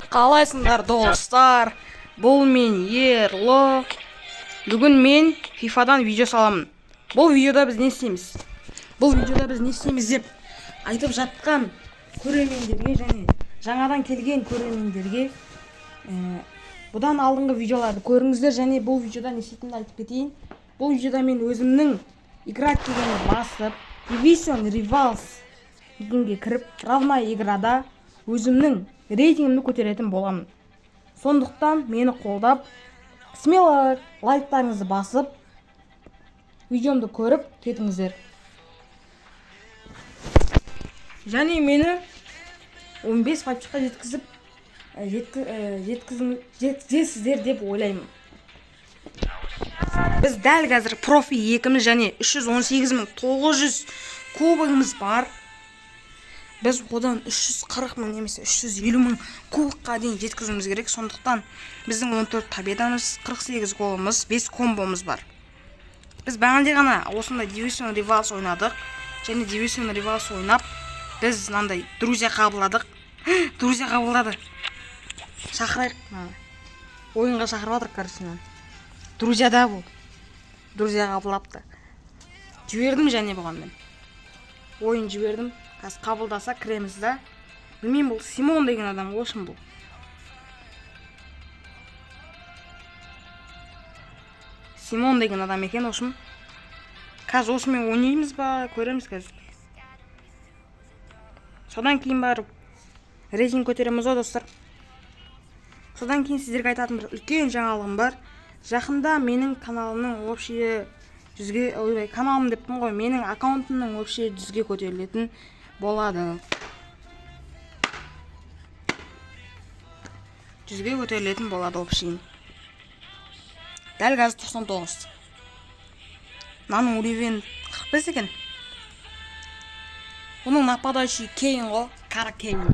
Қалайсыңдар достар? Бұл мен Ерло. Бүгін мен FIFA-дан видео саламын. Бұл видеода біз не істейміз? Деп айтып жатқан көрермендерге және жаңадан келген көрермендерге бұдан алдыңғы видеоларды көріңіздер және бұл видеода не істейтінімді айтып кетейін. Бұл видеода мен өзімнің играть дегенді басып, Division Rivals дегенге кіріп, равная играда өзімнің рейтингімді көтеретін боламын. Сондықтан мені қолдап, смело лайктарыңызды басып, видеомды көріп кетіңіздер. Және мені 15 патчыққа жеткізесіздер деп ойлаймын. Біз дәл қазір профи 2-міз және 318.900 кубогымыз бар. Біз одан 340.000 немесе 350.000 кубокқа дейін жеткізуіміз керек. Сондықтан біздің 14 победамыз, 48 голымыз, 5 комбомыз бар. Біз бағанде ғана осындай Division Rivals ойнадық. Және Division Rivals ойнап, біз мынандай друзья қабылдадық. Друзья қабылдады. Шақырайық. Ойынға шақырып жатырық, короче. Друзья да бұл. Друзья қабылдапты. Жібердім және бұған мен. Ойын жібердім. Қазір қабылдаса кіреміз да. Білмеймін, бұл Симон деген адам олшын бұл. Симон деген адам екен олшын. Қазір осымен ойнаймыз ба, көреміз қазір. Содан кейін барып рейтинг көтереміз ғой достар. Содан кейін сіздерге айтатын бір үлкен жаңалығым бар. Жақында менің каналымның вообще 100-ге, каналым дептім ғой, менің аккаунтымның вообще 100-ге көтерілетін болады. 100-ге көтерілетін болады вообще. Дәл қазір 99. Наның уровень 45 екен. Оның нападающий Кейн ғой, Кара Кейн.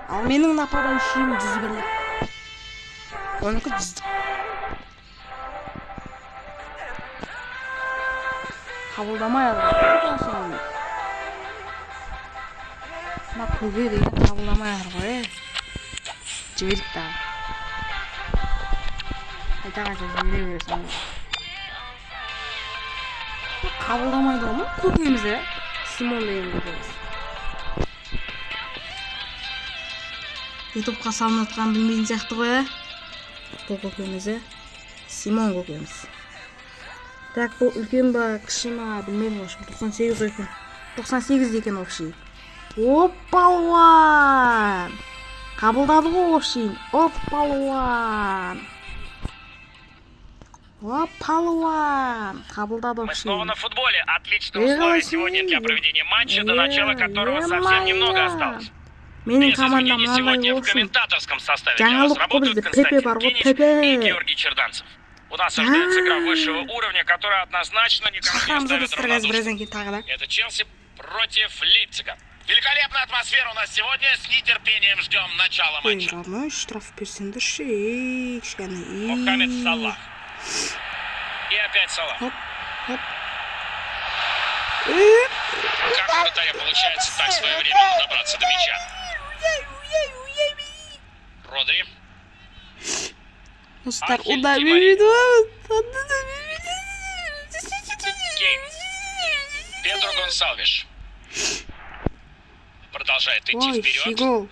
Ал менің нападающийім 100-ге. Оныкі 100. Қабылдамай алды. Мына көге деген қабылдамай алды ғой. Жіберік та. Қайта-қайта жібере бересің. Қабылдамайды ғой ма көкемізді? Симон деген көкеміз. Ютубқа салынатқан білмейтін сияқты ғой. Бұл көкемізі Симон көкеміз. Так, бұл үлкен ба, кіші ма, білмедім ғой. 98 екен. 98 екен вообще. Оппалуан! Қабылдады ғой вообще. Оппалуан! Оппалуан! Қабылдады вообще. Мы снова на футболе. Отличные условия сегодня для проведения матча, до начала которого совсем немного осталось. Менің командам сегодня в комментаторском составе для нас работают Константин Кинич и Георгий Черданцев. У нас ожидается игра высшего уровня, которая однозначно никому не оставит равнодушным. Это Челси против Лейпцига. Великолепная атмосфера у нас сегодня. С нетерпением ждем начала матча. Мохаммед Салах. И опять Салах. Как у вратаря получается так своевременно добраться до мяча? Родри. Кейн. Педро Гонсалвиш. Продолжает идти вперед.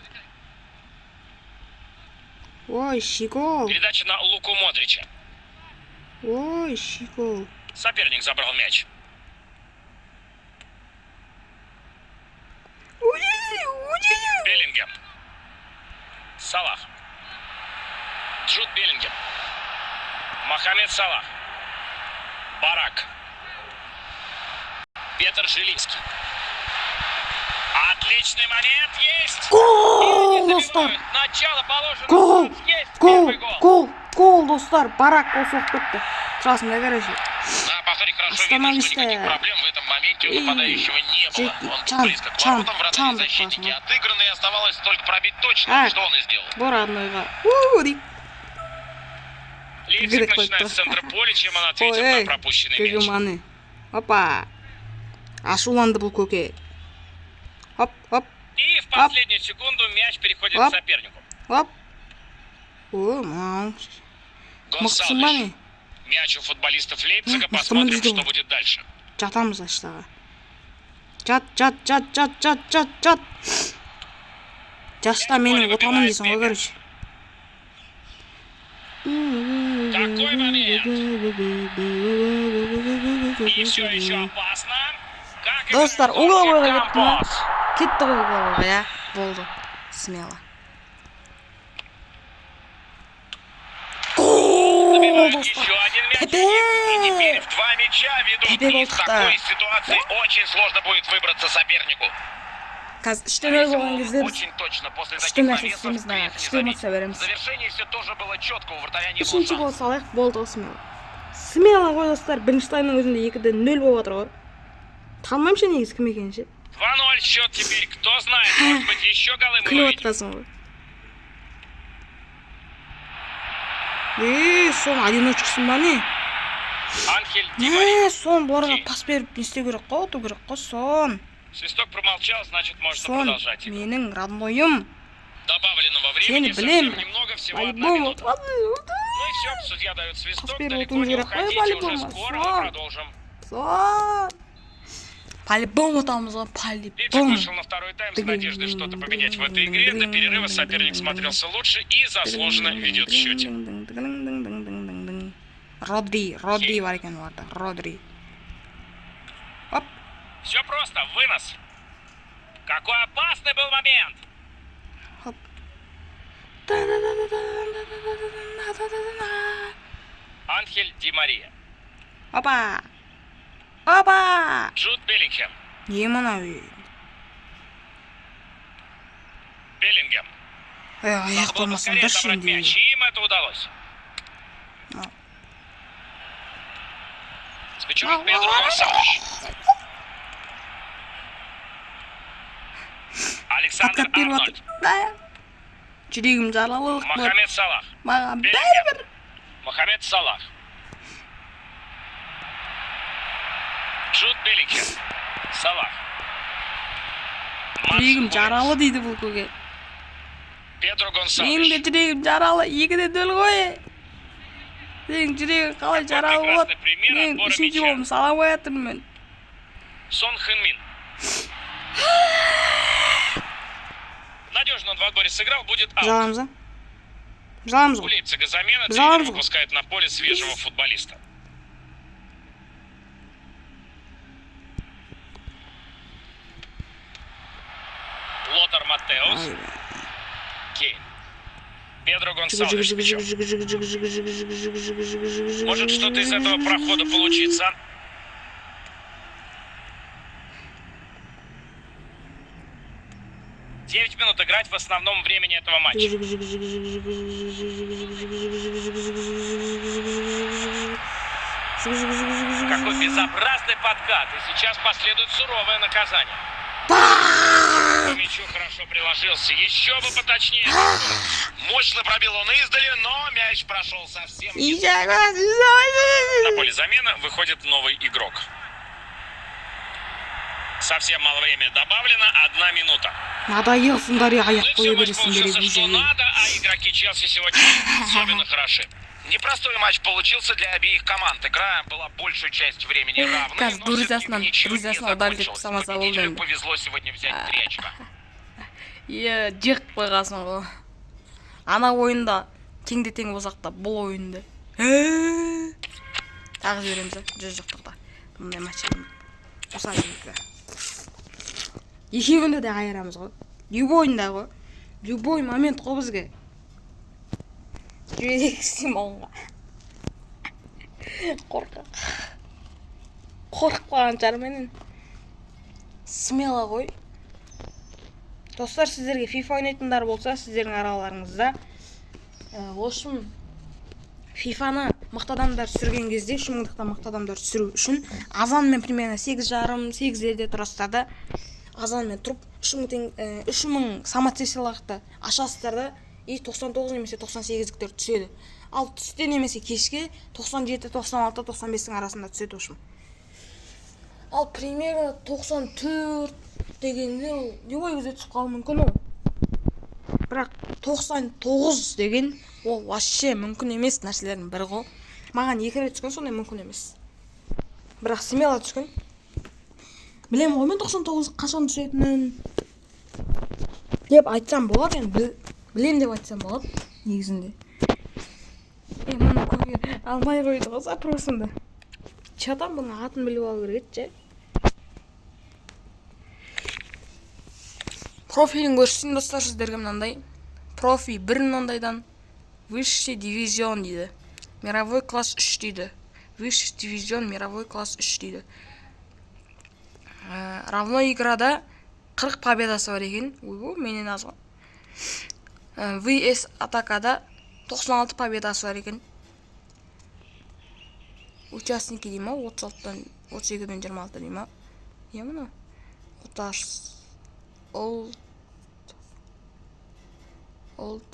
Ой, щегол. Передача на Луку Модрича. Ой, щегол. Соперник забрал мяч. Беллингем. Салах. Джуд Беллингем. Мохаммед Салах. Барак. Петр Жилинский. Отличный момент есть. Гол, достар. Начало положено. Гол, достар. Барак гол соғып кетті. Жасында короче. На повторе хорошо видно, что никаких проблем в этом моменте у нападающего не было. Он близко к воротам, вратарь защитники отыграны, и оставалось только пробить точно, что он и сделал. Борадныйға. Лейпциг начинает с центра поля, чем он ответил на пропущенный мяч. Опа. Ашуланды бұл көке. Хоп. И в последнюю секунду мяч переходит к сопернику. Оп. О, мау. Гонсалвеш. Мяч у футболистов Лейпцига. Посмотрим, что будет дальше. Жатамыз аштаға. Жат. Жашта менің отаным дейсің ғой, короче. Такой момент. И все еще опасно. Достар, угловойға кетті ма? Кетті ғой угловойға, я. Болды. Смело. Гол, достар. Пепе! И теперь в 2 мяча ведут. Пепе Из такой ситуации очень сложно будет выбраться сопернику. Қазір 3-0 болған кезде біз Очень точно после күшті таких нәрсе моментов істейміз, грех не күшті забить. эмоция береміз. В завершении все тоже было четко, у вратаря не было Үшінші гол шанса. салайық, болды ғой смело. Смело ғой достар, бірінші таймның өзінде 2-0 болып отыр ғой. Танымаймын ше негізі кім екенін ше. 2-0 счет теперь. Кто знает, может быть, еще голы мы Күліп увидим. отқансың ғой. Сон одиночкасын ба не? Анхель Ди Мария. Сон бұларға пас беріп не істеу керек қой, оту керек қой, сон. Свисток промолчал, значит, можно Сон, продолжать. менің роднойым. Добавленного Сені времени білем. совсем немного, всего 1 По-любому. минута. Ну и все, судья дает свисток, Теперь далеко вот он не говорит, уходите, по-любому, уже скоро мы сон. продолжим. Сон. По-любому отамыз ғой, Лейпциг по-любому. вышел на второй тайм с надеждой что-то поменять в этой игре. До перерыва соперник смотрелся лучше и заслуженно ведет в счете. Родри бар екен оларда, Родри. Оп. Все просто, вынос. Какой опасный был момент. Хоп. Анхель Ди Мария. Опа. Опа. Джуд Беллингем. Не мынау? Беллингем. Аяқ Надо было болмасам поскорее да собрать şimdi. мяч, и им это удалось. С мячом Педро Гонсалвеш. Александр Подкат беріп Арнольд. отыр. Жүрегім жаралылық бар. Мохаммед Салах. Маған Беллингем. бәрібір. Мохаммед Салах. Джуд Беллингем. Салах. Жүрегім Матс жаралы дейді бұл көге. Педро Менің де Гонсалвеш. жүрегім жаралы, 2-0 ғой. Сенің жүрегің қалай жаралы болады? Мен 3-ші болым сала қоятырмын мен. Сон Хэн Мин. Надежно в отборе сыграл, будет аут. Жаламыз, а? Жаламыз У ғой. Лейпцига замена, Жалко. тренер выпускает на поле свежего футболиста. Лотар Маттеус. Ай, Кейн. Педро Гонсалвеш с мячом. Может что-то из этого прохода получиться. Девять минут играть в основном времени этого матча. Какой безобразный подкат. И сейчас последует суровое наказание. По мячу хорошо приложился. Еще бы поточнее. Мощно пробил он издали, но мяч прошел совсем не. На поле замены выходит новый игрок. Совсем мало времени добавлено, 1 минута. Надоелсыңдар, аяқ Ну и все, қоя матч бересіңдер получился что бейжеге. надо, а игроки Челси сегодня особенно хороши. Непростой матч получился для обеих команд. Игра была большую часть времени равной, Қазір но всё-таки друзьясынан ничего не удар деп закончилось. санаса болды Победителю енді. повезло сегодня взять 3 очка. Жек қойғасын ғой. Ана ойында теңде тең болсақ та бұл ойында. Тағы жібереміз, жүз жоқтықта. Мұндай матч емес. Осылай екі. Екеуінде де қайырамыз ғой. Любой ойында ғой. Любой момент ғой бізге. Жүрек Симонға. Қорқақ. Қорқып қалған жарменен. Смело ғой. Достар, сіздерге FIFA ойнайтындар болса, сіздердің араларыңызда осы FIFA-ны мықты адамдар түсірген кезде, 3000-дықтан мықты адамдар түсіру үшін азанмен примерно 8:30-8-лерде тұрасыздар да, азанмен тұрып 3000 самоцесиялықты ашасыздар да, 99 немесе 98-діктер түседі. Ал түсте немесе кешке 97, 96, 95-тің арасында түседі ошым. Ал примерно 94 дегенде ол не ой өзі түсіп қалуы мүмкін ол. Бірақ 99 деген ол вообще мүмкін емес нәрселердің бірі ғой. Маған 2 рет түскен, сондай мүмкін емес. Бірақ смело түскен. Білем ғой мен 99 қашан түсетінін деп айтсам болады, енді білем деп айтсам болады негізінде. Мұны көре алмай қойды ғой запросымды. Чатам бұның атын біліп алу керек еді. Профилін көрсетейін достар сіздерге мынандай. Профи 1 мынандайдан высший дивизион дейді. Мировой класс 3 дейді. Высший дивизион мировой класс 3 дейді. Равно играда 40 победасы бар екен. Ойбу, менен аз ғой. VS атакада 96 победасы бар екен. Участники дей ма? 36-дан 32-ден 26 дей ма? Не мұны? Олд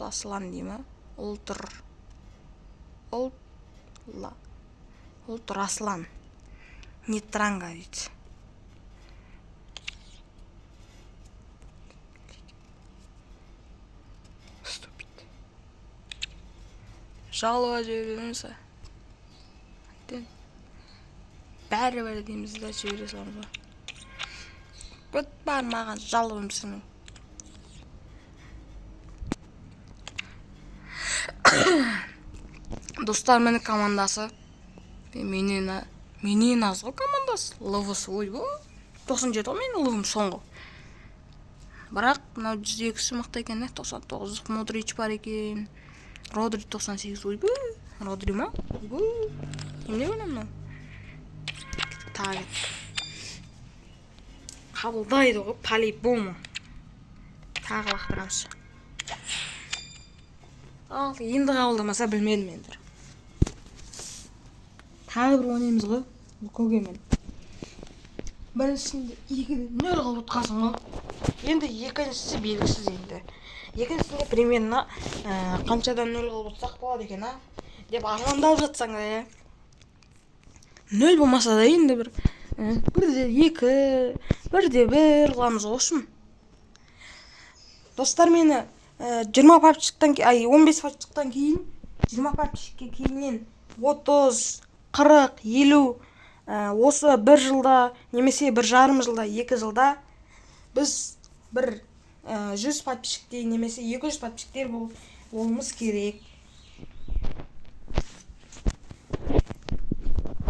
Аслан дей ма? Олтыр Аслан. Нетранга дейді. Жалуа жіберіңіз. Бәрі дейміз да жібере саламыз ба. Көт бар маған жалуым сінің. Достар, менің командасы. Менен аз ғой командасы. Лывысы ой бұл. 97 ғой менің лывым соңғы. Бірақ, мынау 102-сі мықты екен, 99 Модрич бар екен. Родри 98 ой бұл. Родри ма? Бұл. Емде білем мынау? Тағы. Қабылдайды ғой, по-любому. Тағы лақтырамыз. Ал, енді қабылдамаса білмедім енді. Тағы бір ойнаймыз ғой, бұл көгемен. Біріншісінде 2-0 қылып ұтқасын ғой. Енді екіншісі белгісіз енді. Екіншісінде примерно қаншадан 0 қылып ұтсақ болады екен, деп армандап жатсаң да, 0 болмаса да енді бір 1-2, 1-1 қыламыз ғой. Достар, мені 15 папчықтан кейін 20 папчыққа кейіннен 30, 40, 50 осы 1 жылда немесе 1,5 жылда, 2 жылда біз бір 100 подписчиктер немесе 200 подписчиктер болуымыз керек.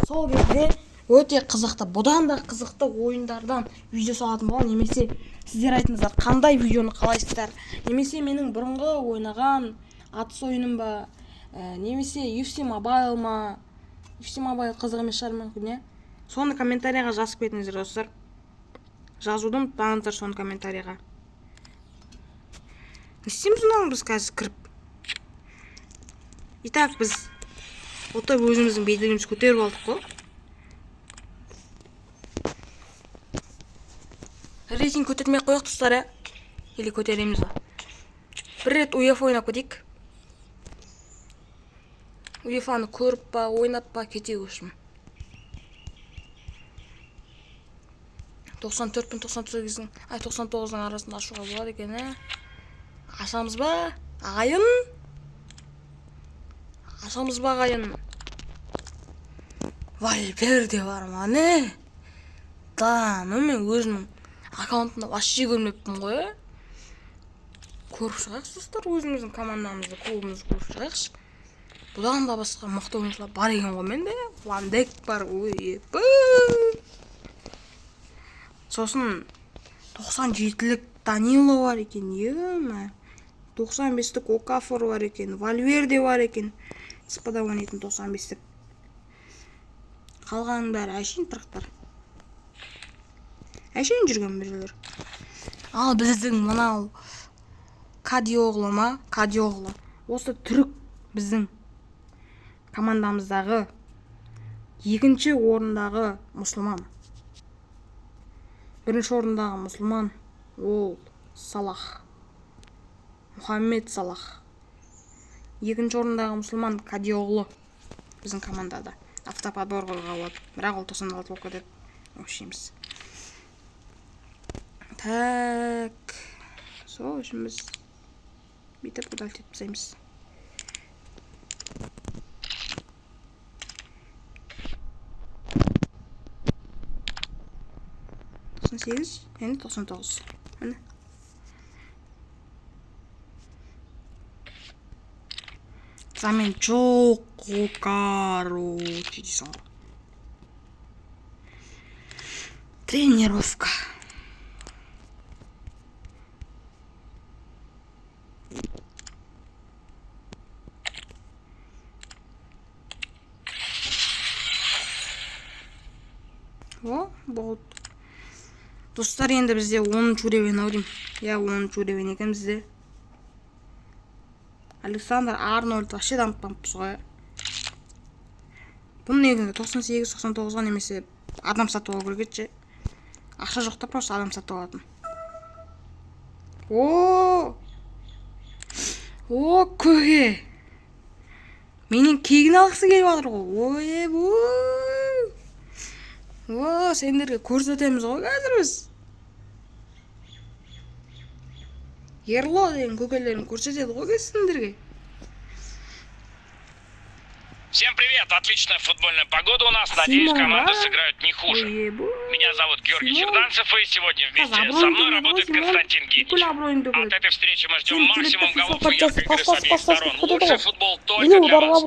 Сол кезде өте қызықты, бұдан да қызықты ойындардан видео салатын болам, немесе сіздер айтыңыздар қандай видеоны қалайсыздар, немесе менің бұрынғы ойнаған атыс ойыным ба, немесе UFC Mobile ма. UFC Mobile қызық емес шығар мүмкін, соны комментарияға жазып кетіңіздер достар. Жазуды ұмытпаңыздар соны комментарияға. Не істейміз мұны біз қазір кіріп? Итак, біз отап өзіміздің беделімізді көтеріп алдық қой. Рейтинг көтермей қояқ достар, или көтереміз ба? Бір рет UEFA ойнап кетейік. UEFA-ны көріп па, ойнап па, кетейік үшін. 94 пен 99-ның арасында ашуға болады екен, Ашамыз ба, ағайын? Ашамыз ба, ағайын? Вальверде бар ма, не? Да, мен өзімнің аккаунтында вообще көрмеппін ғой, Көріп шығайықшы достар, өзіміздің командамызды, клубымызды көріп шығайықшы. Бұдан да басқа мықты ойыншылар бар екен ғой менде. Ван Дейк бар, ойепі. Сосын 97-лік Данило бар екен, ема. 95-лік Окафор бар екен, Вальверде бар екен. Спада ойнайтын 95-лік. Қалғаның бәрі әшейін тұрақтар. Әшейін жүрген біреулер. Ал біздің мынау Кадиоғлы ма? Кадиоғлы. Осы түрік біздің командамыздағы екінші орындағы мұсылман. Бірінші орындағы мұсылман ол Салах. Мұхаммед Салах. Екінші орындағы мұсылман Кадиоғлы біздің командада. Автоподборға болады. Бірақ ол 96 болып кетеді. Өшеміз. Так. Сол үшін біз бүйтіп удалить етіп тастаймыз. Тоқсан сегіз және 99. Міне. Замен жоқ, короче, дейсің ғой. Тренировка. О, болды. Достар, енді бізде 10 уровень ау деймін. Я 10 уровень екен бізде. Александр Арнольд вообще дамытпамыз ғой. Бұны негізінде 98-99-ға немесе адам сатып алу керек еді. Ақша жоқ та, просто адам сатып алатын. О, көке. Менің кегін алғысы келіп жатыр ғой. О, сендерге көрсетеміз ғой қазір біз. Ерло деген көкелерін көрсетеді ғой сендерге. Всем привет! Отличная футбольная погода у нас. Надеюсь, команды сыграют не хуже. Меня зовут Георгий Черданцев, и сегодня вместе со мной работает Константин Гидич. От этой встречи мы ждем максимум голов и яркой игры с обеих сторон. Лучший футбол только для вас.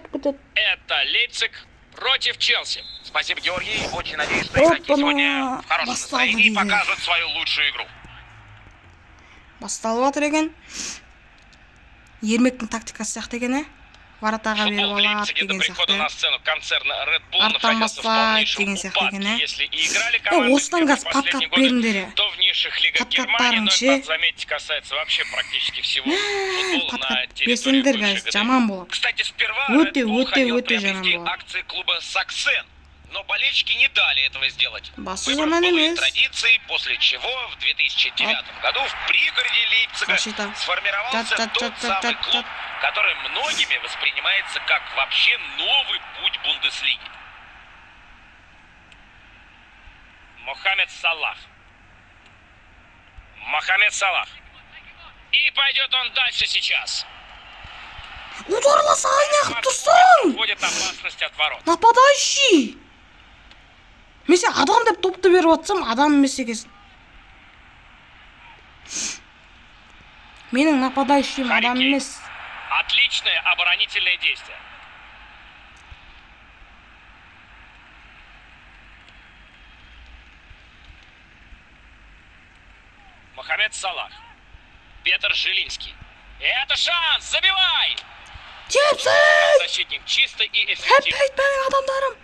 Это Лейпциг против Челси. Спасибо, Георгий. Очень надеюсь, что игроки сегодня в хорошем настроении и покажут свою лучшую игру. Басталып жатыр екен. Ермектің тактикасы сияқты екен, Воротаға беріп алады деген сияқты. Арттан баспайды деген сияқты екен, осыдан газ пат-кат беріңдер. Пат-каттарын ше. Пат-кат берсеңдер газ, жаман болады. Өте жаман болады. Но болельщики не дали этого сделать. Басы жаман емес. Традиции, после чего в 2009 году в пригороде Лейпцига сформировался тот самый клуб, который многими воспринимается как вообще новый путь Бундеслиги. Мохаммед Салах. И пойдет он дальше сейчас. Ударласа айнақ тұрсын! Вводит опасность от ворот. Нападающий! Мен сен адам деп топты беріп атсам, адам емес екенсің. Менің нападающим адам емес. Отличное оборонительное действие. Мохаммед Салах. Петр Жилинский. Это шанс! Забивай! Защитник чисто и эффективно. Адамдарым.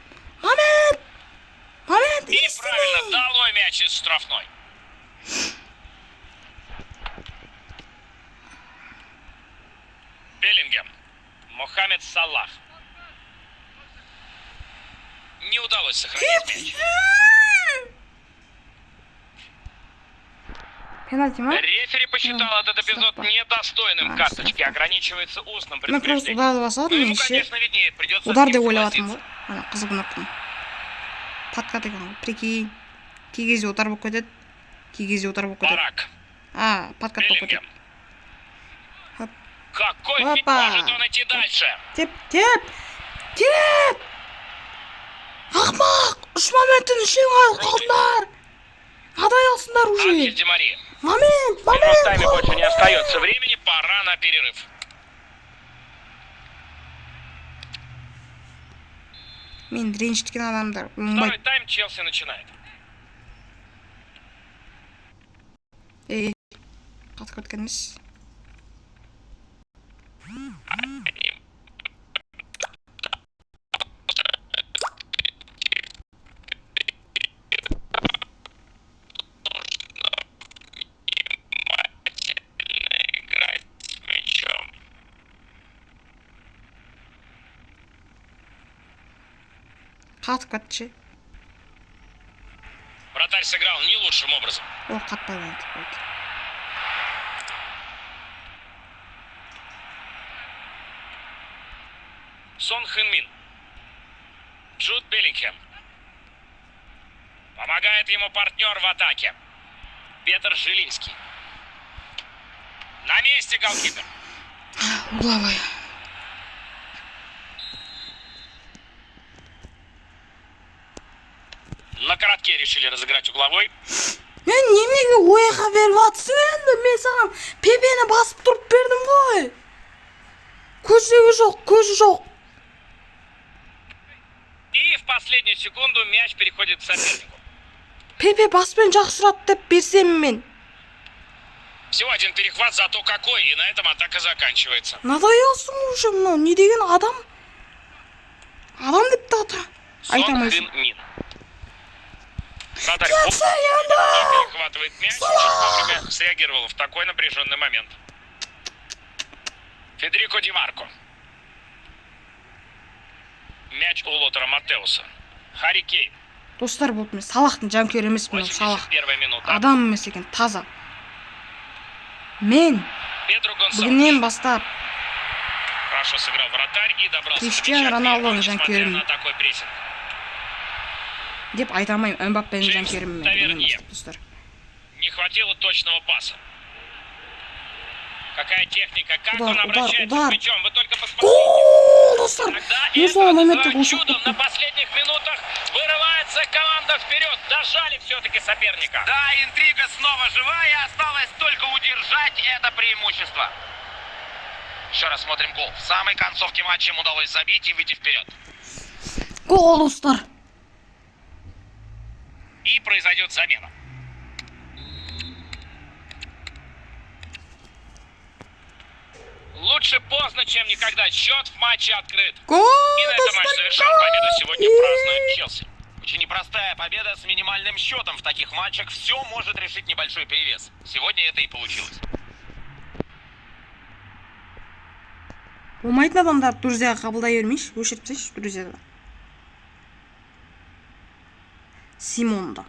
Момент, и правильно дал мой мяч из штрафной. Беллингем. Мохаммед Салах. Не удалось сохранить мяч. Пенальти, рефери посчитал этот эпизод недостойным карточки, ограничивается устным предупреждением. Ему, конечно, виднее, придется удар деп ойлаватырмын ғой. Қызық ұнаттым. Патка деген ғой. Прикинь. Кей кезде удар болып кетеді. Кей кезде удар болып кетеді. Барак. Патка болып кетеді. Какой фиг может он идти дальше? Теп! Ақмақ! 3 моменттің ішін қалдыңдар! Адай алсындар уже! Анхель Ди Мария. Момент! В тайме больше не остается времени, пора на перерыв. Мен ренжіткен адамдар. Второй тайм Челси начинает. Қатып кеткен емес. Қатып кетті. Вратарь сыграл не лучшим образом. Қатпайды. Сон Хэн Мин. Джуд Беллингем. Помогает ему партнер в атаке. Петр Жилинский. На месте голкипер. Угловой. На коротке решили разыграть угловой. Мен немеге ойға беріп атсың енді? Мен саған Пепені басып тұрып бердім ғой. Көзі жоқ. И в последнюю секунду мяч переходит к сопернику. Пепе баспен жақсырат деп берсем мен. Всего один перехват, зато какой, и на этом атака заканчивается. Надоелсың уже мынау, не деген адам? Адам деп те айтамайсың. Сон Хын Мин. Вратарь перехватывает мяч, очень вовремя среагировал в такой напряженный момент. Федерико Ди Марко. Мяч у Лотера Маттеуса. Харри Кейн. Достар болды, мен Салахтың жанкүйері емеспін, Салах 81 минута. адам емес екен, таза. Мен Педро Гонсалес. бүгіннен бастап Хорошо сыграл вратарь и добрался до Криштиану мяча, Роналдоның несмотря жанкүйерімін на такой прессинг. деп айта алмаймын, Мбаппенің Джеймс жанкүйерімін мен Тавернье. бүгіннен бастап, достар. Не хватило точного паса. Какая техника, как Удар, он обращается удар. с мячом, вы только посмотрите. Гол, достар! Когда Мен это сол моментте называют қосып чудом, на кеттім. последних минутах вырывается команда вперед. Дожали все-таки соперника. Да, интрига снова живая, осталось только удержать это преимущество. Еще раз смотрим гол. В самой концовке матча им удалось забить и выйти вперед. Гол, достар! И произойдет замена. Лучше поздно, чем никогда. Счет в матче открыт. Гол, И на этом матч достар! завершен. Победу сегодня празднует Челси. Очень непростая победа с минимальным счетом. В таких матчах все может решить небольшой перевес. Сегодня это и получилось. Болмайтын адамдар друзьяға қабылдай бермейші, өшіріп тастайшы друзьяға. Симонда.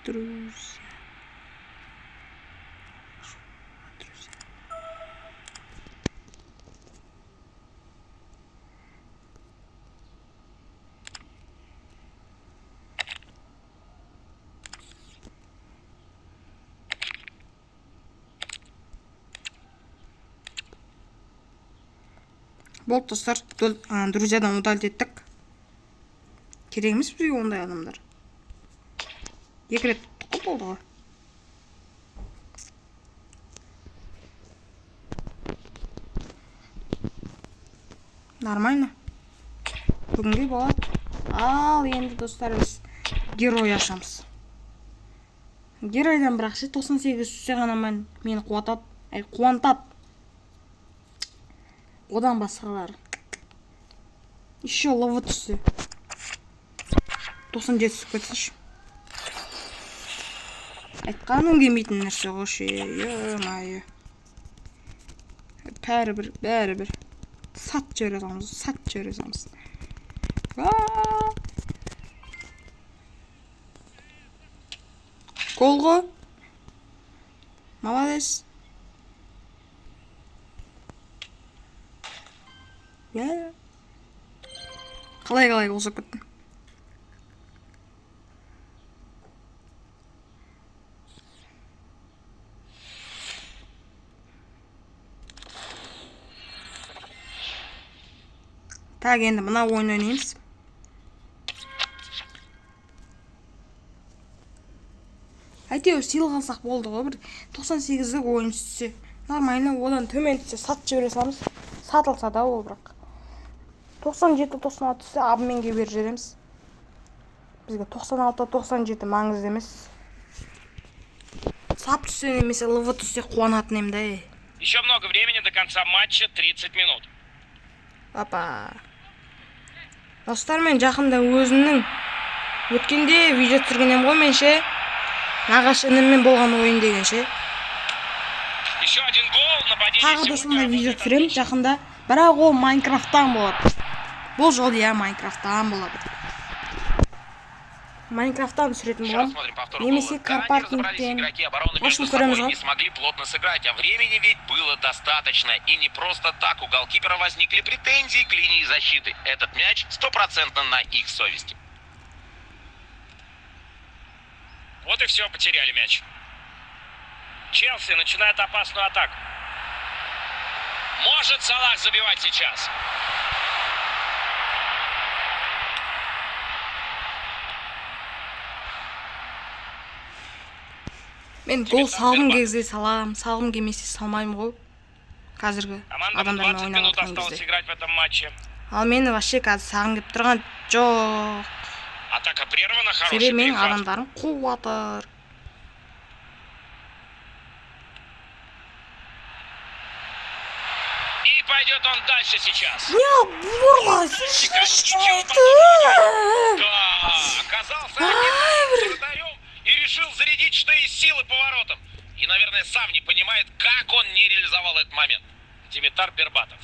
Друзья. Болды достар, друзьядан удалить еттік. Керек емес бізге ондай адамдар. Екі рет құп болды ғой. Нормально. Бүгінге болады. Ал енді достар біз герой ашамыз. Геройдан бірақ 98 түссе ғана мені қуантады. Одан басқалар. Еще ловы түссе. 97 түсіп кетсінші. Айтқаным келмейтін нәрсе ғой, е-майы. Бәрі бір. Сат жібере саламыз. Гол ғой. Молодец. Қалай қосып кеттің? Так, енді мына ойын ойнаймыз. Әйтеуір сыйлық алсақ болды ғой, бір 98-лік ойын түссе. Нормально, одан төмен түссе сат жібере саламыз. Сатылса да ол бірақ. 97-96 түссе абменге беріп жібереміз. Бізге 96-97 маңызды емес. Сап түссе немесе лывы түссе қуанатын ем да. Еще много времени до конца матча, 30 минут. Опа. Достар, мен жақында өзімнің өткенде видео түсіргенем ғой, мен ше. Нағашы ініммен болған ойын деген ше. Еще один гол, нападение Тағы да сондай видео түсірем жақында. Бірақ ол Майнкрафттан болады. Бұл жолы иә Майнкрафттан болады. Майнкрафттан түсіретін Сейчас боламын. смотрим повтор Немесе гола. Да, не разобрались Карпатниктен. игроки обороны В между общем, көреміз собой, ғой. не смогли плотно сыграть, а времени ведь было достаточно. И не просто так у голкипера возникли претензии к линии защиты. Этот мяч 100% на их совести. Вот и все, потеряли мяч. Челси начинает опасную атаку. Может Салах забивать сейчас. Мен гол салғым кезде салам, салғым келмесе салмаймын ғой. Қазіргі Командам адамдармен 20 ойнап минут отырған осталось кезде. играть в этом матче. Ал мені вообще қазір сағым келіп тұрған жоқ. Атака прервана, хороший Себебі менің перехват. адамдарым қуып жатыр. И пойдет он дальше сейчас. Не, бурла, Да, оказался один вратарем и решил зарядить что из силы поворотом. И, наверное, сам не понимает, как он не реализовал этот момент. Димитар Бербатов.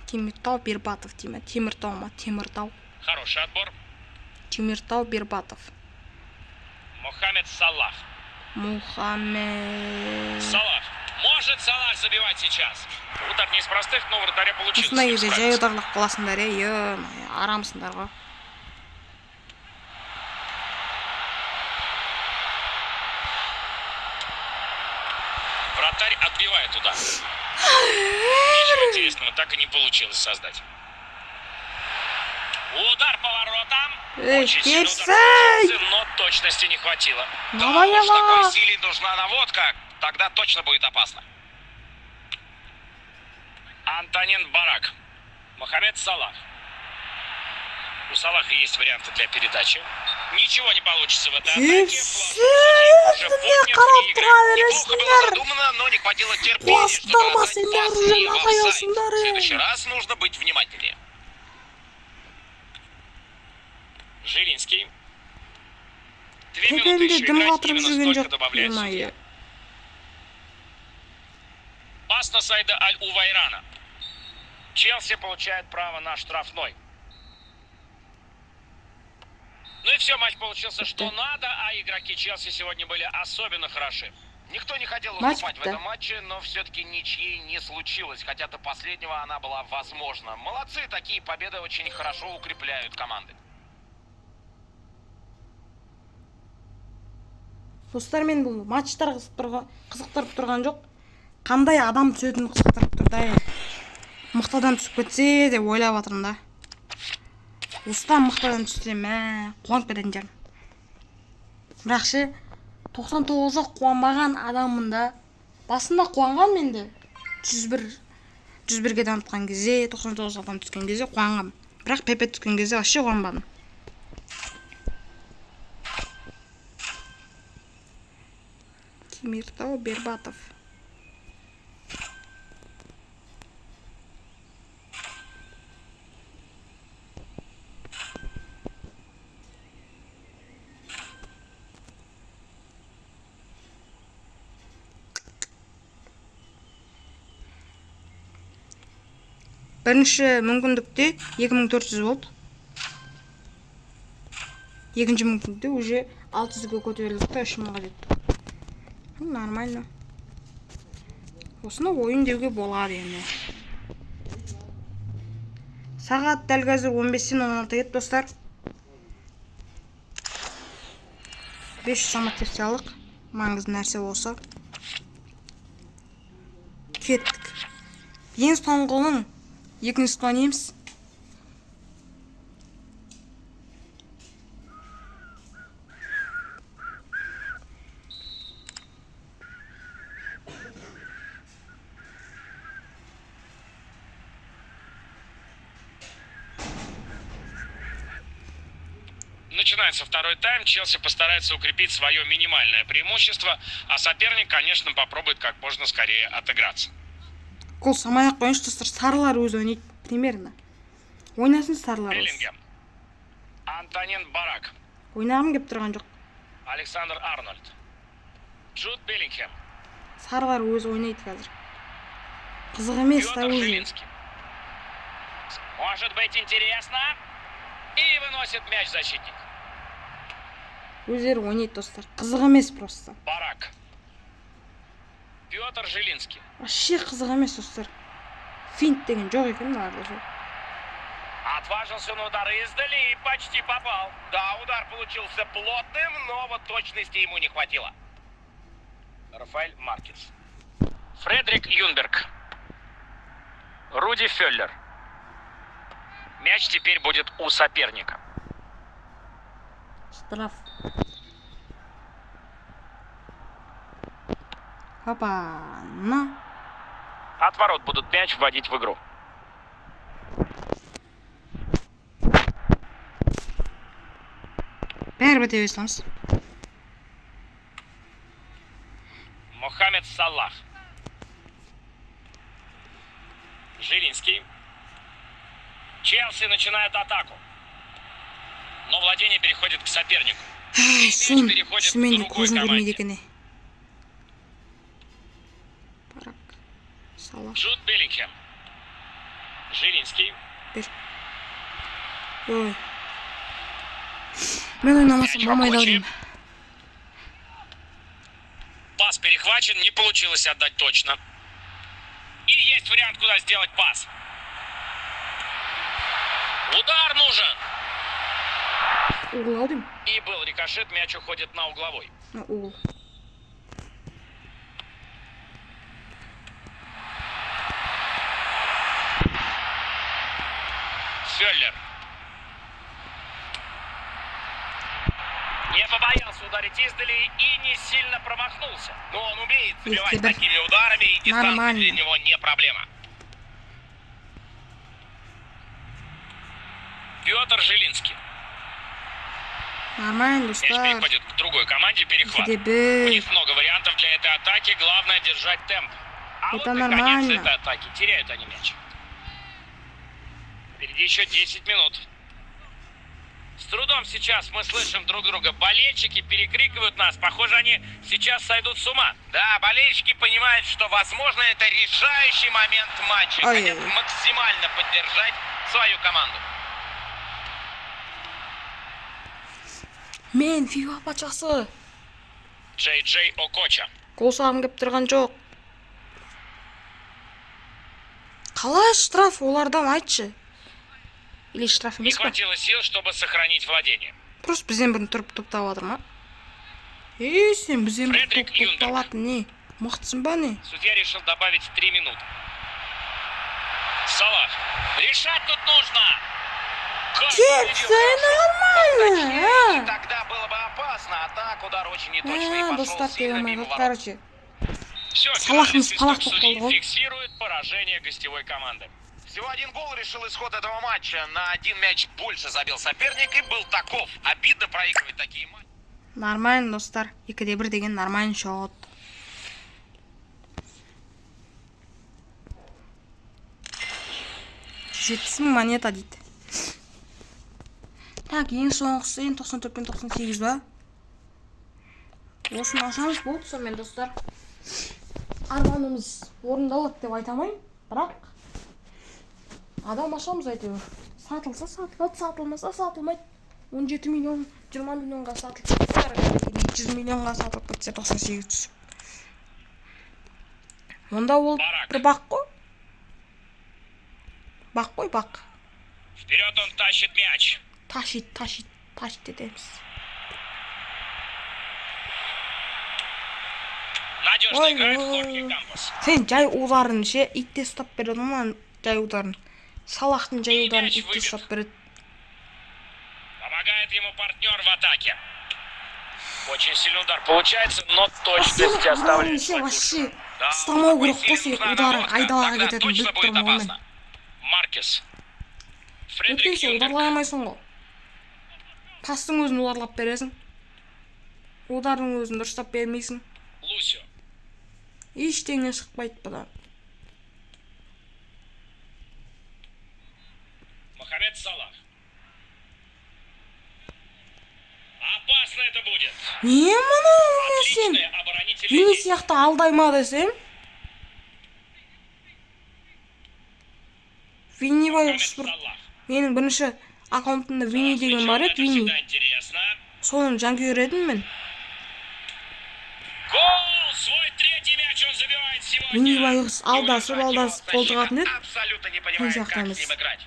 Темиртау Бербатов, Темиртау ма, Темиртау. Хороший отбор. Темиртау Бербатов. Мохаммед Салах. Мухаммед. Салах. Может Салах забивать сейчас. Удар не из простых, но вратаря получился. Осындай кезде жай ұдарлық қаласыңдар, арамсыңдар ғой. Вратарь отбивает удар. Ничего интересного так и не получилось создать. Удар по воротам. Очень сильный удар получился, но точности не хватило. Давай, Да уж, давай. такой силе нужна наводка. Тогда точно будет опасно. Антонин Барак. Мохаммед Салах. У Салаха есть варианты для передачи. Ничего не получится в этой атаке. Уже поднял неплохо было задумано, но не хватило терпения, чтобы отдать пас и в офсайд. В следующий раз нужно быть внимательнее. Жилинский. 2 минуты еще играть, именно столько добавляет судья. Пас на Саида Аль-Увайрана. Челси получает право на штрафной. Ну и все, матч получился что надо, а игроки Челси сегодня были особенно хороши. Никто не хотел уступать в этом матче, но все-таки ничьей не случилось, хотя до последнего она была возможна. Молодцы, такие победы очень хорошо укрепляют команды. Достар, мен бұл матчтар қызықтырып тұрған жоқ. Қандай адам түсетінін қызықтырып тұр да. Мықтадан түсіп кетсе деп ойлап жатырмын да. Осыдан мықтадан түссе, қуанып кететін жан. Бірақ ше 99-ға қуанбаған адаммын да. Басында қуанған менде. 101-ге дамытқан кезде, 99 адам түскен кезде қуанғам. Бірақ Пепе түскен кезде вообще қуанбадым. Темиртау Бербатов. Бірінші мүмкіндікте 2400 болды. Екінші мүмкіндікте уже 600-ге көтерілді, 3000-ға жетті. Нормально. Осыны ойын деуге болады енді. Сағат дәл қазір 15-тен 16 ет, достар. 500 самотестиялық маңызды нәрсе болса. Кеттік. Ең соңғының екінші ойнаймыз. Начинается второй тайм. Челси постарается укрепить свое минимальное преимущество, а соперник, конечно, попробует как можно скорее отыграться. Гол самай-ақ қойыншы, достар, сарылар өзі ойнайды примерно. Ойнасын сарылар өзі. Беллингем. Антонин Барак. Ойнағым кеп тұрған жоқ. Александр Арнольд. Джуд Беллингем. Сарылар өзі ойнайды қазір. Қызық емес та Петр өзі. Жилинский. Может быть интересно. И выносит мяч защитник. Өздері ойнайды достар. Қызық емес просто. Барак. Петр Жилинский. Вообще қызық емес достар. Финт деген жоқ екен мынада. Отважился на удар издали и почти попал. Да, удар получился плотным, но вот точности ему не хватило. Рафаэль Маркес. Фредрик Юнберг. Руди Феллер. Мяч теперь будет у соперника. Штраф. Опа, на. От ворот будут мяч вводить в игру. Бәрібір де өстіңіз. Мохаммед Салах. Жилинский. Челси начинает атаку. Но владение переходит к сопернику. Ай, Мяч сон, переходит к шынымен де другой көзім көрмейді команде. екен. Барак. Салах. Джуд Беллингем. Жилинский. Бер. Ой. Мен ойнамасам болмайды ау деймін. Пас перехвачен, не получилось отдать точно. И есть вариант, куда сделать пас. Удар нужен. Угол ау деймін. И был рикошет, мяч уходит на угловой. Угол. Феллер. Не побоялся ударить издали и не сильно промахнулся. Но он умеет забивать Тебе такими ударами, и дистанция нормально. для него не проблема. Петр Жилинский. Нормально, Мяч достар. переходит к другой команде, перехват. У Где них много вариантов для этой атаки, главное держать темп. А Это вот наконец нормально. этой атаки теряют они мяч. Впереди еще 10 минут. С трудом сейчас мы слышим друг друга. Болельщики перекрикивают нас. Похоже, они сейчас сойдут с ума. Да, болельщики понимают, что, возможно, это решающий момент матча. Ой. Хотят максимально поддержать свою команду. Мен FIFA пачасы. Джей Джей Окоча. Гол салғым келіп тұрған жоқ. Қалай штраф олардан айтшы. Или штраф Не емес па? хватило сил, чтобы сохранить владение. Просто бізден бұрын тұрып топтап жатыр ма? Сен бізден бұрын Фредрик Юнберг. топталатын не? Мықтысың ба не? Судья решил добавить 3 минуты. Салах. Решать тут нужно. Как Кек, впереди все хорошо. нормально. И тогда было бы опасно, а так удар очень неточный и пошел Достар сильно тебе мимо вот, ворот. короче. Все, Салахымыз финальный Салах свисток болып судьи қалды ғой. фиксирует поражение гостевой команды. Всего один гол решил исход этого матча. На один мяч больше забил соперник и был таков. Обидно проигрывать такие матчи. Нормально, достар. 2-1 деген нормально шот. Жетсін монета дейді. Так, ең соңғысы 94 пен 98 ба? Осыны ашамыз болды сонымен достар. Арманымыз орындалады деп айтамайын, бірақ адам ашамыз әйтеуір. Сатылса сатылады, сатылмаса сатылмайды. 17 миллион, 20 миллионға сатылса, 100 миллионға сатылып кетсе 98 түсіп. Онда ол бір бақ қой. Бақ қой, бақ. Вперед он тащит мяч. Тащит дедеміз. Надежно Ой, играет ой. Хорхе Кампос. Сен жай ударын ше, итте ұстап береді ма, жай ударын. Салахтың жай ударын Мяч итте выбит. ұстап береді. Помогает ему партнер в атаке. Очень сильный удар получается, но точность оставляет свой курс. Вообще, Да, ұстамау такой керек қой, сильный сен удар ударын наводка, айдалаға тогда кететін точно біліп будет тұрмын онымен. опасно. Маркес. Фредрик Өткен сен Юнберг. ударлай алмайсың ғой. Пастың өзін ударлап бересің. Удардың өзін дұрыстап бермейсің. Лусио. Ештеңе шықпайды бұдан. Мохаммед Салах. Опасно это будет. Не мынау сен? Отличный оборонительный Вини действие. сияқты алдай ма десем? Виннибай ұқсас бір. Менің бірінші аккаунтымда Винни деген бар еді, Винни. Соның жанкүйері едім мен. Гол! Свой третий мяч он забивает сегодня. Виннибай ұқсас алдасып қолтығатын еді. Абсолютно не понимает, как с ним играть.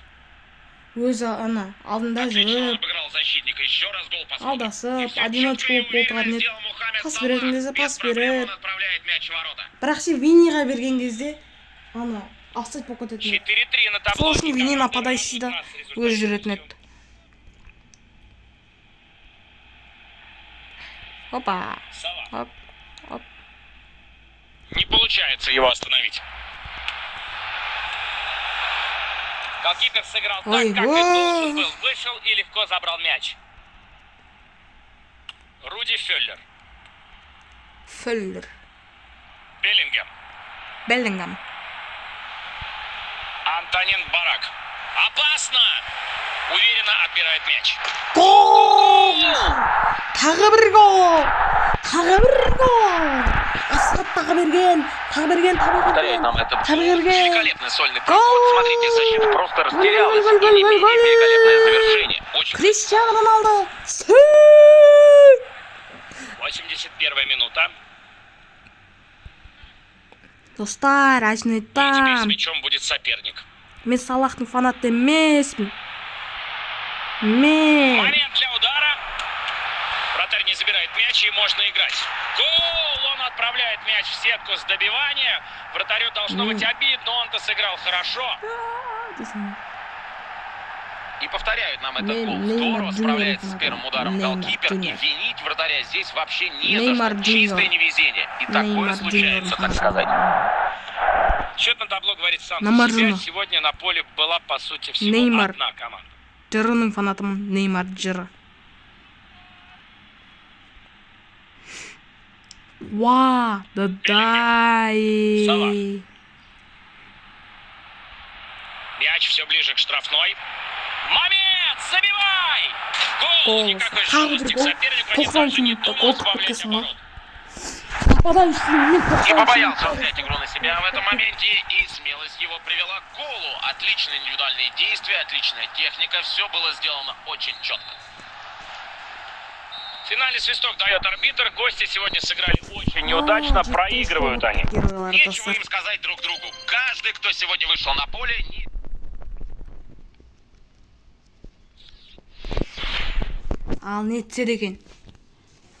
Өзі ана алдында жүріп, Обыграл защитника. Еще раз гол посмотрим. алдасып, одиночка болып қолтығатын еді. Пас беретін кезде пас береді. Он отправляет мяч в ворота. Бірақ сен Винниға берген кезде ана офсайд болып кететін еді. 4-3 на табло. Сол үшін Винни нападающийда өзі жүретін еді. Опа. Сала. Оп. Оп. Не получается его остановить. Голкипер сыграл так, Ой, как и ой. должен был. Вышел и легко забрал мяч. Руди Фюллер. Фюллер. Беллингем. Беллингам. Антонин Барак. Опасно! Уверенно отбирает мяч. Гол! Тағы бір гол! Тағы бір гол! Асхат тағы берген. Повторяет нам это великолепный сольный Гол! проход. Смотрите, защита просто растерялась. Гол, гол, И не гол, менее гол! великолепное завершение. Очень Криштиану Роналду. 81-я минута. Достар, И теперь с айтам. мячом будет соперник. Мен Салахтың фанаты емеспін. Мен. Момент для удара. Вратарь не забирает мяч, и можно играть. Гол! Он отправляет мяч в сетку с добивания. Вратарю должно быть обидно, он-то сыграл хорошо. И повторяют нам этот гол. Здорово справляется с первым ударом голкипер. И винить вратаря здесь вообще не за что. Чистое невезение. И такое случается, так сказать. Счет на табло говорит сам за себя. Сегодня на поле была, по сути, всего одна команда. Жырының фанатымын, Неймар жыры. Ва, дай. Мяч все ближе к штрафной. Момент! Забивай! Гол! Никакой жалости к сопернику. Они даже не думал сбавлять оборот. Не побоялся он взять игру на себя в этом моменте, и смелость его привела к голу. Отличные индивидуальные действия, отличная техника. Все было сделано очень четко. Финальный свисток дает арбитр. Гости сегодня сыграли очень неудачно. Проигрывают они. Нечего им сказать друг другу. Каждый, кто сегодня вышел на поле, Ал нетсе деген.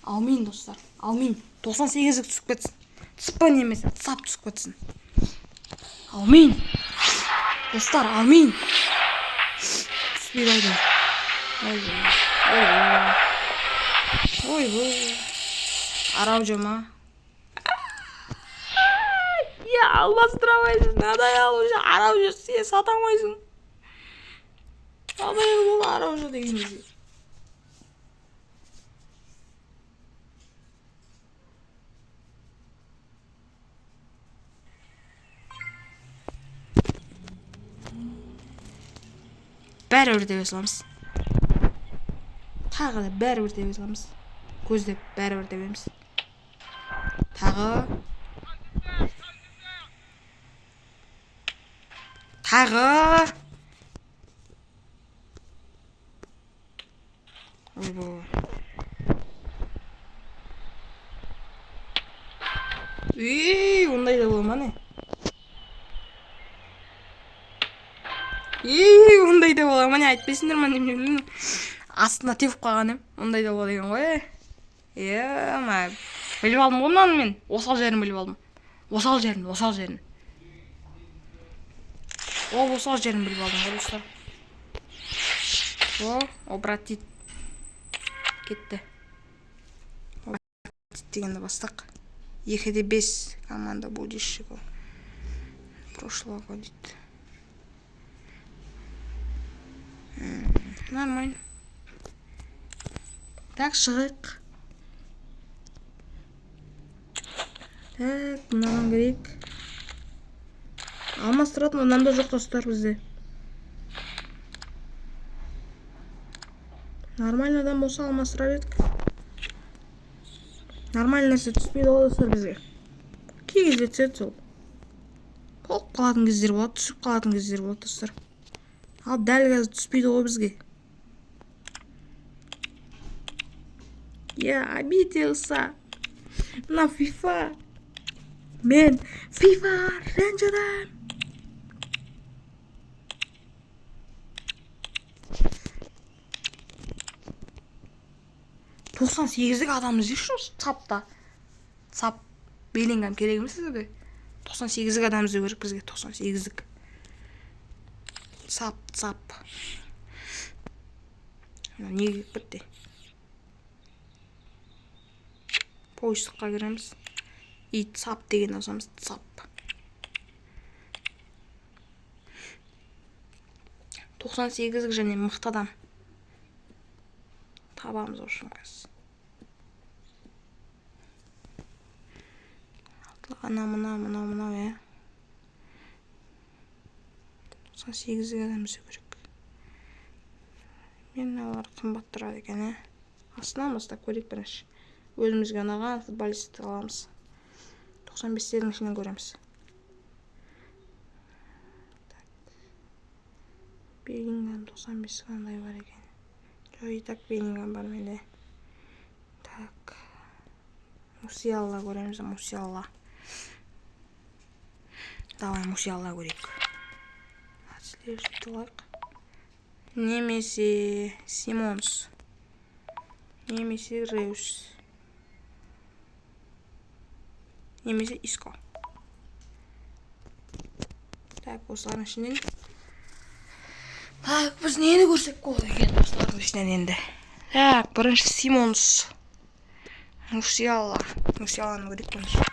Алмин достар. Алмин. 98-ге түсіп кетсін. Түсіп немесе сап түсіп кетсін. Алмин. Достар, алмин. Түспейді айдың. Ой. Араужо ма? Я алмастырамайсың. Надай алужо. Араужо сен сата алмайсың. Надай бұл араужо деген кезде. Бәрібір деп саламыз. Тағы да бәрібір деп саламыз. Көздеп бәрібір деп еміз. Тағы. Ойбой. Ондай да бола ма не? Ондай да бола ма не? Айтпайсыңдар ма не? Астына тепіп қалған ем. Ондай да бола деген ғой. Біліп алдым ғой мынаны мен. Осал жерін біліп алдым. Осал жерін. О, осал жерін біліп алдым ғой достар. О, обратит. Кетті. Обратит дегенді бастақ. 2-5 команда будущего. Прошлого ходит. Нормально. Так, шығайық. Так, мынаған керек. Алмастыратын адамда жоқ достар бізде. Нормально адам болса алмастырар едік. Нормально нәрсе түспейді ғой достар бізге. Кей кезде түседі сол. Толып қалатын кездер болады, түсіп қалатын кездер болады достар. Ал дәл қазір түспейді ғой бізге. Обиделся. Мына FIFA. Мен FIFA ренжідім. Тоқсан сегіздік адам іздейші сапта. Сап Беллингем керек емес сізге. 98-ік адам іздеу керек бізге. 98-ік. Сап. Неге бітті? Поисыққа кіреміз. Ит сап деген азамыз. Сап. 98-ік және мықты адам. Табамыз ошын қазір. Мынау, 98-ік адам іздеу керек. Мен олар қымбат тұрады екен, Астынамыз да көрейік бірінші. Өзімізге ұнаған футболистті аламыз. 95-тердің ішінен көреміз. Беллингем 95 қандай бар екен. Жой, так Беллингем бар менде. Так. Мусиалла көреміз, Мусиалла. Давай Мусиалла көрейік. Немесе Симонс. Немесе Реус. Немесе Иско. Так, осылардың ішінен. Так, біз нені көрсек болды екен осылардың ішінен енді. Так, бірінші Симонс. Мусиалланы көрейік бірінші.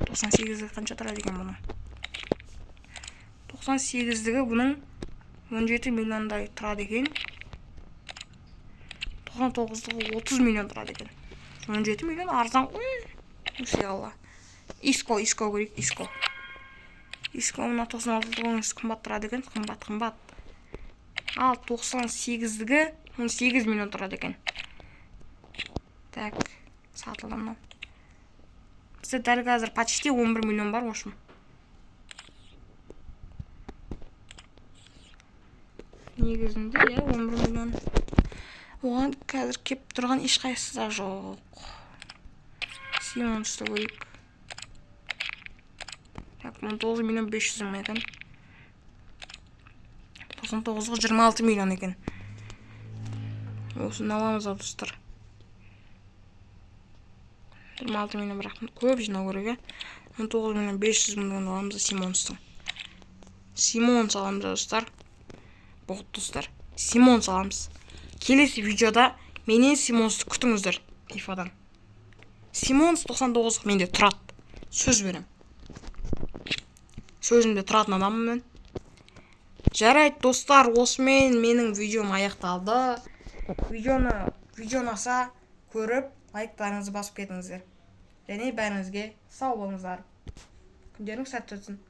98-гі қанша тұрады екен бұның? 98-гі бұның 17 миллиондай тұрады екен. 99-ғы 30 миллион тұрады екен. 17 миллион арзан ғой. Мусиалла. Иско көрейік, Иско. Иско мұна 96-ғы қымбат тұрады екен. Қымбат. Ал 98-гі 18 миллион тұрады екен. Так, сатылымнан. Бізде дәл қазір почти 11 миллион бар ошым. Негізінде 11 миллион. Оған қазір кеп тұрған ешқайсысы да жоқ. Симонсты көрейік. Так, 19 миллион 500 мың екен. 99-ғы 26 миллион екен. Осыны аламыз достар. 26 миллион бірақ көп жинау керек. 19 миллион 500 мың аламыз Симонстың. Симонс аламыз достар. ਬਹੁਤ достар. Симонс аламыз. Келесі видеода менен Симонсты күтіңіздер. FIFA-дан. Симонс 99 менде тұрады. Сөз берем. Сөзімде тұратын адаммын мен. Жарайды достар, осымен менің видеом аяқталды. Видеоны ұнаса көріп, лайктарыңызды басып кетіңіздер. Және бәріңізге сау болыңыздар. Күндеріңіз сәтті өтсін.